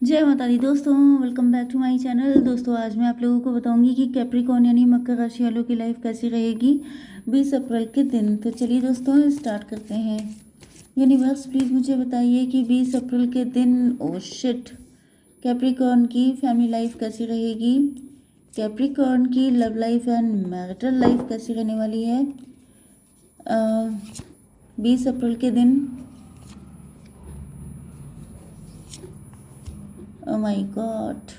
जय माता दी दोस्तों, welcome back to my channel. दोस्तों आज मैं आप लोगों को बताऊंगी कि कैप्रिकॉर्न यानी मकर राशि वालों की लाइफ कैसी रहेगी 20 अप्रैल के दिन। तो चलिए दोस्तों स्टार्ट करते हैं। यूनिवर्स प्लीज़ मुझे बताइए कि 20 अप्रैल के दिन ओ शिट कैप्रिकॉर्न की फैमिली लाइफ कैसी रहेगी, कैप्रिकॉर्न की love life and marital life कैसी रहने वाली है 20 अप्रैल के दिन। Oh my God,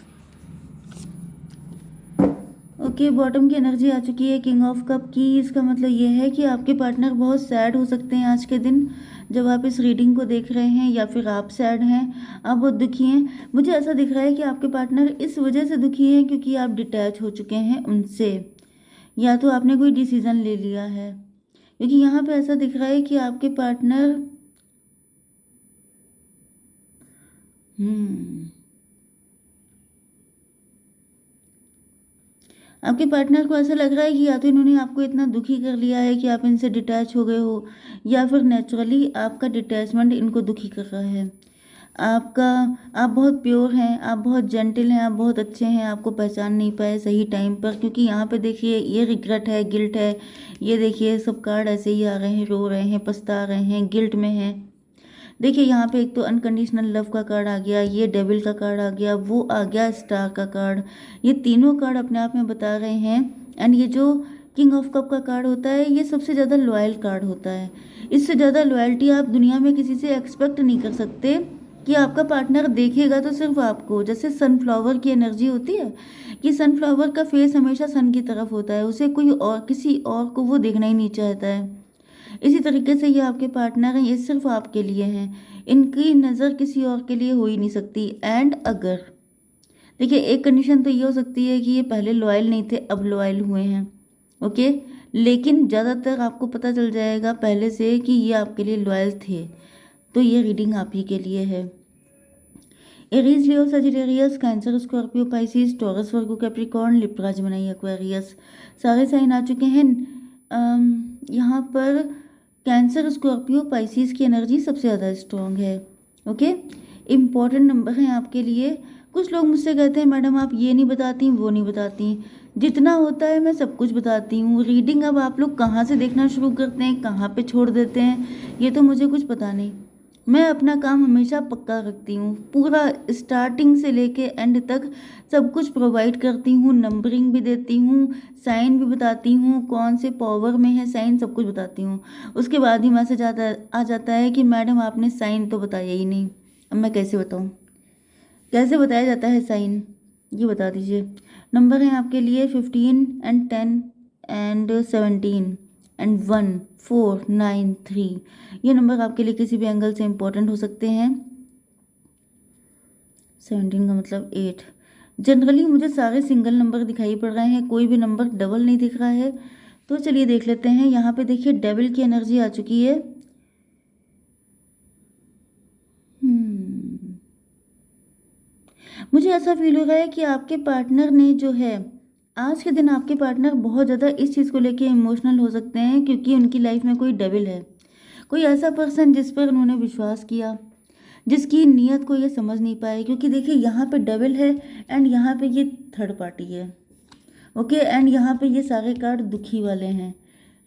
okay bottom की एनर्जी आ चुकी है किंग ऑफ कप की। इसका मतलब ये है कि आपके पार्टनर बहुत सैड हो सकते हैं आज के दिन जब आप इस रीडिंग को देख रहे हैं, या फिर आप सैड हैं, आप बहुत दुखी हैं। मुझे ऐसा दिख रहा है कि आपके पार्टनर इस वजह से दुखी हैं क्योंकि आप डिटैच हो चुके हैं उनसे, या तो आपने कोई डिसीजन ले लिया है। क्योंकि यहाँ पे ऐसा दिख रहा है कि आपके पार्टनर आपके पार्टनर को ऐसा लग रहा है कि या तो इन्होंने आपको इतना दुखी कर लिया है कि आप इनसे डिटैच हो गए हो, या फिर नेचुरली आपका डिटैचमेंट इनको दुखी कर रहा है। आपका आप बहुत प्योर हैं, आप बहुत जेंटल हैं, आप बहुत अच्छे हैं, आपको पहचान नहीं पाए सही टाइम पर। क्योंकि यहाँ पे देखिए ये रिग्रेट है, गिल्ट है, ये देखिए सब कार्ड ऐसे ही आ रहे हैं, रो रहे हैं, पछता रहे हैं, गिल्ट में हैं। देखिए यहाँ पे एक तो अनकंडीशनल लव का कार्ड आ गया, ये डेविल का कार्ड आ गया, वो आ गया स्टार का कार्ड। ये तीनों कार्ड अपने आप में बता रहे हैं। एंड ये जो किंग ऑफ कप का कार्ड होता है ये सबसे ज़्यादा लॉयल कार्ड होता है। इससे ज़्यादा लॉयल्टी आप दुनिया में किसी से एक्सपेक्ट नहीं कर सकते कि आपका पार्टनर देखेगा तो सिर्फ आपको। जैसे सनफ्लावर की एनर्जी होती है कि सनफ्लावर का फेस हमेशा सन की तरफ होता है, उसे कोई और किसी और को वो देखना ही नहीं चाहता है। इसी तरीके से ये आपके पार्टनर हैं, ये सिर्फ आपके लिए हैं, इनकी नज़र किसी और के लिए हो ही नहीं सकती। एंड अगर देखिए एक कंडीशन तो ये हो सकती है कि ये पहले लॉयल नहीं थे, अब लॉयल हुए हैं, ओके। लेकिन ज़्यादातर आपको पता चल जाएगा पहले से कि ये आपके लिए लॉयल थे। तो ये रीडिंग आप ही के लिए है। Aries, Leo, Sagittarius, Cancer, Scorpio, Pisces, Taurus, Virgo, Capricorn, Libra, Gemini, Aquarius सारे साइन आ चुके हैं। यहाँ पर कैंसर, स्कॉर्पियो, पाइसिस की एनर्जी सबसे ज़्यादा स्ट्रॉन्ग है, ओके। इम्पॉर्टेंट नंबर हैं आपके लिए। कुछ लोग मुझसे कहते हैं मैडम आप ये नहीं बताती, वो नहीं बताती। जितना होता है मैं सब कुछ बताती हूँ। रीडिंग अब आप लोग कहाँ से देखना शुरू करते हैं, कहाँ पे छोड़ देते हैं, ये तो मुझे कुछ पता नहीं। मैं अपना काम हमेशा पक्का रखती हूँ, पूरा स्टार्टिंग से लेके एंड तक सब कुछ प्रोवाइड करती हूँ, नंबरिंग भी देती हूँ, साइन भी बताती हूँ, कौन से पावर में है साइन, सब कुछ बताती हूँ। उसके बाद ही मैसेज आ जाता है कि मैडम आपने साइन तो बताया ही नहीं। अब मैं कैसे बताऊँ, कैसे बताया जाता है साइन, ये बता दीजिए। नंबर हैं आपके लिए 15 एंड 10 एंड 17 एंड 1493। ये नंबर आपके लिए किसी भी एंगल से इम्पोर्टेंट हो सकते हैं। 17 का मतलब 8। जनरली मुझे सारे सिंगल नंबर दिखाई पड़ रहे हैं, कोई भी नंबर डबल नहीं दिख रहा है। तो चलिए देख लेते हैं। यहाँ पे देखिए डेविल की एनर्जी आ चुकी है। मुझे ऐसा फील हो रहा है कि आपके पार्टनर ने जो है आज के दिन, आपके पार्टनर बहुत ज़्यादा इस चीज़ को लेके इमोशनल हो सकते हैं क्योंकि उनकी लाइफ में कोई डेविल है, कोई ऐसा पर्सन जिस पर उन्होंने विश्वास किया, जिसकी नीयत को ये समझ नहीं पाए। क्योंकि देखिए यहाँ पे डेविल है एंड यहाँ पे ये थर्ड पार्टी है, ओके। एंड यहाँ पे ये सारे कार्ड दुखी वाले हैं,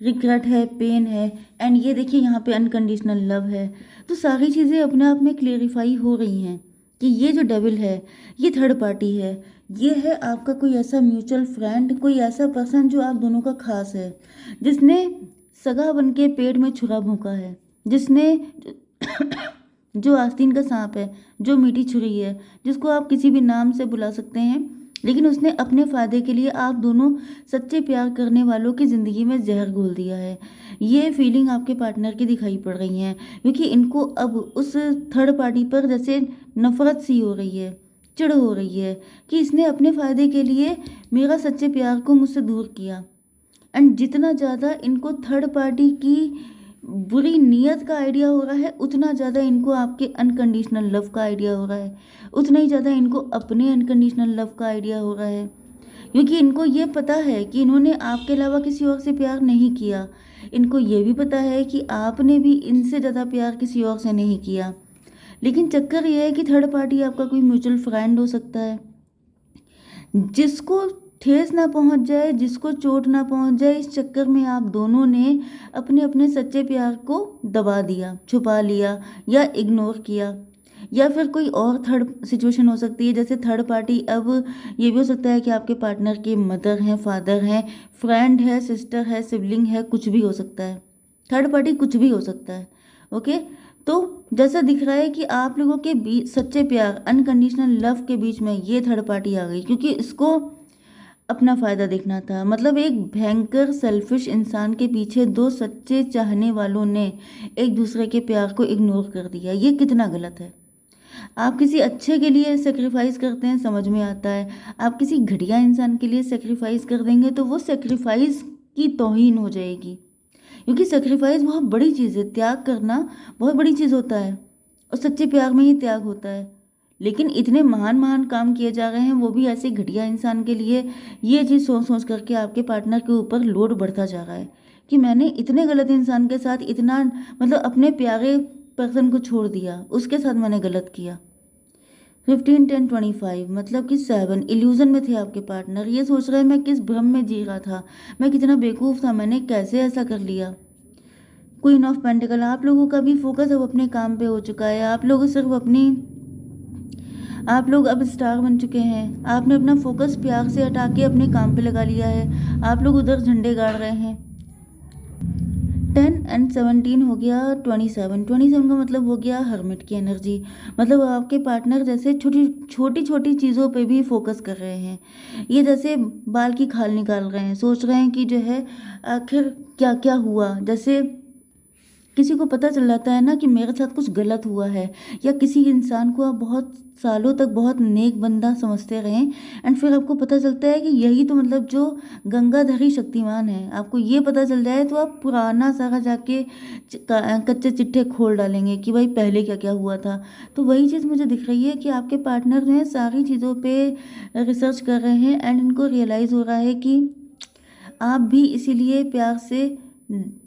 रिग्रेट है, पेन है, एंड ये देखिए यहाँ पे अनकंडीशनल लव है। तो सारी चीज़ें अपने आप में क्लेरिफाई हो रही हैं कि ये जो डेविल है ये थर्ड पार्टी है, ये है आपका कोई ऐसा म्यूचुअल फ्रेंड, कोई ऐसा पर्सन जो आप दोनों का खास है, जिसने सगा बन के पेट में छुरा भोंका है, जिसने जो आस्तीन का सांप है, जो मीठी छुरी है, जिसको आप किसी भी नाम से बुला सकते हैं, लेकिन उसने अपने फ़ायदे के लिए आप दोनों सच्चे प्यार करने वालों की ज़िंदगी में जहर घोल दिया है। ये फीलिंग आपके पार्टनर की दिखाई पड़ रही हैं क्योंकि इनको अब उस थर्ड पार्टी पर जैसे नफरत सी हो रही है, चिढ़ हो रही है कि इसने अपने फ़ायदे के लिए मेरा सच्चे प्यार को मुझसे दूर किया। एंड जितना ज़्यादा इनको थर्ड पार्टी की बुरी नीयत का आइडिया हो रहा है, उतना ज़्यादा इनको आपके अनकंडीशनल लव का आइडिया हो रहा है, उतना ही ज़्यादा इनको अपने अनकंडीशनल लव का आइडिया हो रहा है। क्योंकि इनको ये पता है कि इन्होंने आपके अलावा किसी और से प्यार नहीं किया। इनको ये भी पता है कि आपने भी इनसे ज़्यादा प्यार किसी और से नहीं किया। लेकिन चक्कर ये है कि थर्ड पार्टी आपका कोई म्यूचुअल फ्रेंड हो सकता है, जिसको ठेस ना पहुंच जाए, जिसको चोट ना पहुंच जाए, इस चक्कर में आप दोनों ने अपने अपने सच्चे प्यार को दबा दिया, छुपा लिया या इग्नोर किया। या फिर कोई और थर्ड सिचुएशन हो सकती है, जैसे थर्ड पार्टी अब ये भी हो सकता है कि आपके पार्टनर के मदर हैं, फादर हैं, फ्रेंड है, सिस्टर है, सिबलिंग है, कुछ भी हो सकता है। थर्ड पार्टी कुछ भी हो सकता है। ओके, तो जैसा दिख रहा है कि आप लोगों के बीच सच्चे प्यार, अनकंडीशनल लव के बीच में ये थर्ड पार्टी आ गई, क्योंकि इसको अपना फ़ायदा देखना था। मतलब एक भयंकर सेल्फिश इंसान के पीछे दो सच्चे चाहने वालों ने एक दूसरे के प्यार को इग्नोर कर दिया। ये कितना गलत है। आप किसी अच्छे के लिए सेक्रीफाइस करते हैं, समझ में आता है। आप किसी घटिया इंसान के लिए सेक्रीफाइस कर देंगे तो वो सेक्रीफाइस की तौहीन हो जाएगी, क्योंकि सेक्रीफाइस बहुत बड़ी चीज़ है, त्याग करना बहुत बड़ी चीज़ होता है, और सच्चे प्यार में ही त्याग होता है। लेकिन इतने महान महान काम किए जा रहे हैं, वो भी ऐसे घटिया इंसान के लिए। ये चीज़ सोच सोच करके आपके पार्टनर के ऊपर लोड बढ़ता जा रहा है कि मैंने इतने गलत इंसान के साथ इतना, मतलब अपने प्यारे पर्सन को छोड़ दिया, उसके साथ मैंने गलत किया। 15 10 25, मतलब कि 7 इल्यूजन में थे आपके पार्टनर। ये सोच रहे हैं मैं किस भ्रम में जी रहा था, मैं कितना बेवकूफ़ था, मैंने कैसे ऐसा कर लिया। क्वीन ऑफ पेंटिकल, आप लोगों का भी फोकस अब अपने काम पे हो चुका है। आप लोग अब स्टार बन चुके हैं। आपने अपना फोकस प्यार से हटा के अपने काम पे लगा लिया है। आप लोग उधर झंडे गाड़ रहे हैं। 10 एंड 17 हो गया 27 का मतलब हो गया हर्मिट की एनर्जी। मतलब आपके पार्टनर जैसे छोटी छोटी छोटी चीज़ों पे भी फोकस कर रहे हैं। ये जैसे बाल की खाल निकाल रहे हैं, सोच रहे हैं कि जो है आखिर क्या क्या हुआ। जैसे किसी को पता चल जाता है ना कि मेरे साथ कुछ गलत हुआ है, या किसी इंसान को आप बहुत सालों तक बहुत नेक बंदा समझते रहें, एंड फिर आपको पता चलता है कि यही तो मतलब जो गंगाधरी शक्तिमान है, आपको ये पता चल जाए तो आप पुराना सारा जाके कच्चे चिट्ठे खोल डालेंगे कि भाई पहले क्या क्या हुआ था। तो वही चीज़ मुझे दिख रही है कि आपके पार्टनर जो है सारी चीज़ों पे रिसर्च कर रहे हैं, एंड इनको रियलाइज़ हो रहा है कि आप भी इसीलिए प्यार से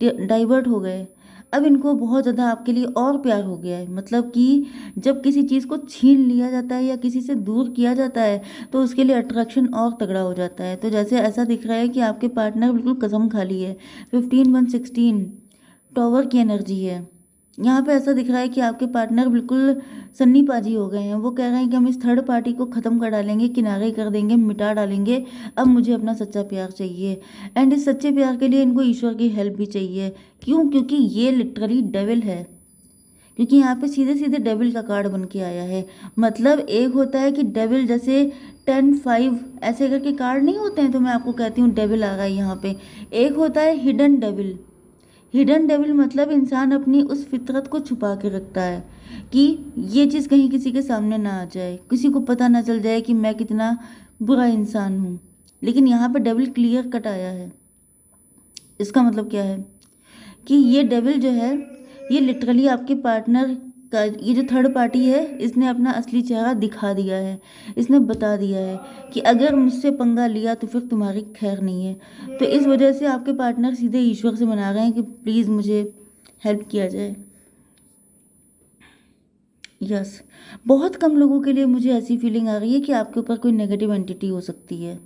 डाइवर्ट हो गए। अब इनको बहुत ज़्यादा आपके लिए और प्यार हो गया है। मतलब कि जब किसी चीज़ को छीन लिया जाता है या किसी से दूर किया जाता है तो उसके लिए अट्रैक्शन और तगड़ा हो जाता है। तो जैसे ऐसा दिख रहा है कि आपके पार्टनर बिल्कुल कसम खा ली है। 15 1 16 टॉवर की एनर्जी है। यहाँ पे ऐसा दिख रहा है कि आपके पार्टनर बिल्कुल सन्नी पाजी हो गए हैं। वो कह रहे हैं कि हम इस थर्ड पार्टी को ख़त्म कर डालेंगे, किनारे कर देंगे, मिटा डालेंगे। अब मुझे अपना सच्चा प्यार चाहिए, एंड इस सच्चे प्यार के लिए इनको ईश्वर की हेल्प भी चाहिए। क्यों? क्योंकि ये लिटरली डेविल है। क्योंकि यहाँ पे सीधे सीधे डेविल का कार्ड बन के आया है। मतलब एक होता है कि डेविल, जैसे 10 5 ऐसे करके कार्ड नहीं होते हैं, तो मैं आपको कहती हूँ डेविल आ रहा है यहाँ पे। एक होता है हिडन डेविल। हिडन डेविल मतलब इंसान अपनी उस फितरत को छुपा के रखता है कि ये चीज़ कहीं किसी के सामने ना आ जाए, किसी को पता ना चल जाए कि मैं कितना बुरा इंसान हूँ। लेकिन यहाँ पर डेविल क्लियर कट आया है। इसका मतलब क्या है कि ये डेविल जो है, ये लिटरली आपके पार्टनर का, ये जो थर्ड पार्टी है, इसने अपना असली चेहरा दिखा दिया है। इसने बता दिया है कि अगर मुझसे पंगा लिया तो फिर तुम्हारी खैर नहीं है। तो इस वजह से आपके पार्टनर सीधे ईश्वर से मना रहे हैं कि प्लीज़ मुझे हेल्प किया जाए। यस, बहुत कम लोगों के लिए मुझे ऐसी फीलिंग आ रही है कि आपके ऊपर कोई नेगेटिव एंटिटी हो सकती है,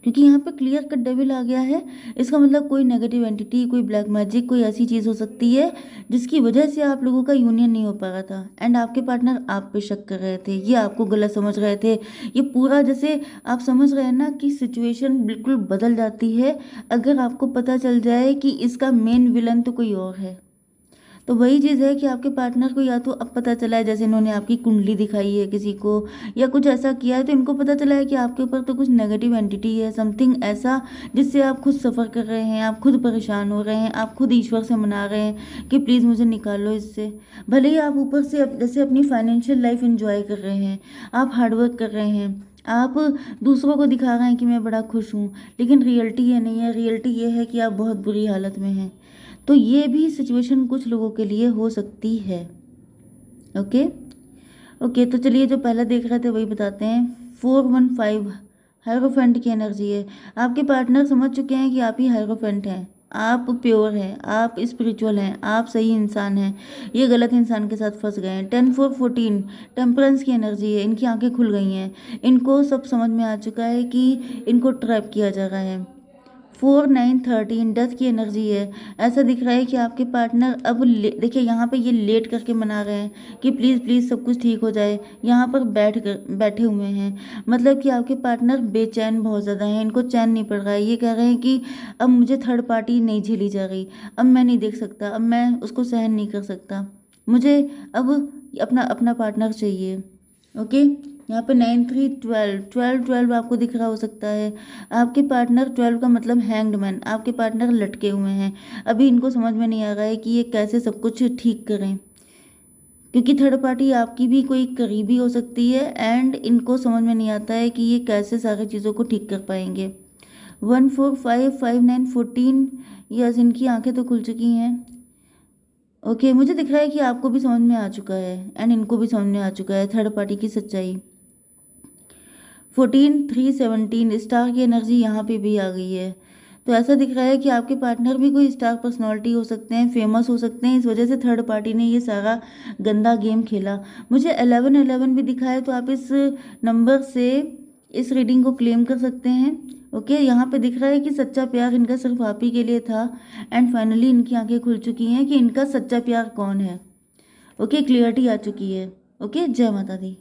क्योंकि यहाँ पे क्लियर कट डेविल आ गया है। इसका मतलब कोई नेगेटिव एंटिटी, कोई ब्लैक मैजिक, कोई ऐसी चीज़ हो सकती है जिसकी वजह से आप लोगों का यूनियन नहीं हो पा रहा था, एंड आपके पार्टनर आप पे शक कर रहे थे, ये आपको गलत समझ रहे थे। ये पूरा जैसे आप समझ रहे हैं ना कि सिचुएशन बिल्कुल बदल जाती है अगर आपको पता चल जाए कि इसका मेन विलन तो कोई और है। तो वही चीज़ है कि आपके पार्टनर को या तो अब पता चला है, जैसे इन्होंने आपकी कुंडली दिखाई है किसी को, या कुछ ऐसा किया है, तो इनको पता चला है कि आपके ऊपर तो कुछ नेगेटिव एंटिटी है, समथिंग ऐसा जिससे आप खुद सफ़र कर रहे हैं, आप खुद परेशान हो रहे हैं, आप खुद ईश्वर से मना रहे हैं कि प्लीज़ मुझे निकालो इससे। भले ही आप ऊपर से जैसे अपनी फाइनेंशियल लाइफ इंजॉय कर रहे हैं, आप हार्डवर्क कर रहे हैं, आप दूसरों को दिखा रहे हैं कि मैं बड़ा खुश हूँ, लेकिन रियलिटी ये नहीं है। रियलिटी ये है कि आप बहुत बुरी हालत में हैं। तो ये भी सिचुएशन कुछ लोगों के लिए हो सकती है। ओके ओके, तो चलिए जो पहला देख रहे थे वही बताते हैं। 4 1 5 हायरोफेंट की एनर्जी है। आपके पार्टनर समझ चुके हैं कि आप ही हायरोफेंट हैं। आप प्योर हैं, आप स्पिरिचुअल हैं, आप सही इंसान हैं, ये गलत इंसान के साथ फंस गए हैं। 10 4 14 टेम्परेंस की एनर्जी है, इनकी आंखें खुल गई हैं, इनको सब समझ में आ चुका है कि इनको ट्रैप किया जा रहा है। 4 9 13 डेथ की एनर्जी है। ऐसा दिख रहा है कि आपके पार्टनर अब देखिए यहाँ पे ये लेट करके मना रहे हैं कि प्लीज़ प्लीज़ सब कुछ ठीक हो जाए, यहाँ पर बैठे हुए हैं। मतलब कि आपके पार्टनर बेचैन बहुत ज़्यादा हैं, इनको चैन नहीं पड़ रहा है। ये कह रहे हैं कि अब मुझे थर्ड पार्टी नहीं झेली जा रही, अब मैं नहीं देख सकता, अब मैं उसको सहन नहीं कर सकता, मुझे अब अपना अपना पार्टनर चाहिए। ओके, यहाँ पे 9 3 12 आपको दिख रहा हो सकता है। आपके पार्टनर 12 का मतलब हैंग्ड मैन, आपके पार्टनर लटके हुए हैं। अभी इनको समझ में नहीं आ रहा है कि ये कैसे सब कुछ ठीक करें, क्योंकि थर्ड पार्टी आपकी भी कोई करीबी हो सकती है एंड इनको समझ में नहीं आता है कि ये कैसे सारी चीज़ों को ठीक कर पाएंगे। 1 4 5 5 9 14, यस इनकी आंखें तो खुल चुकी हैं। ओके, मुझे दिख रहा है कि आपको भी समझ में आ चुका है एंड इनको भी समझ में आ चुका है थर्ड पार्टी की सच्चाई। 14 3 17 स्टार की एनर्जी यहाँ पे भी आ गई है। तो ऐसा दिख रहा है कि आपके पार्टनर भी कोई स्टार पर्सनालिटी हो सकते हैं, फेमस हो सकते हैं, इस वजह से थर्ड पार्टी ने ये सारा गंदा गेम खेला। मुझे 11 11 भी दिखा है, तो आप इस नंबर से इस रीडिंग को क्लेम कर सकते हैं। ओके, यहाँ पे दिख रहा है कि सच्चा प्यार इनका सिर्फ आप ही के लिए था एंड फाइनली इनकी आंखें खुल चुकी हैं कि इनका सच्चा प्यार कौन है। ओके, क्लियरिटी आ चुकी है। ओके, जय माता दी।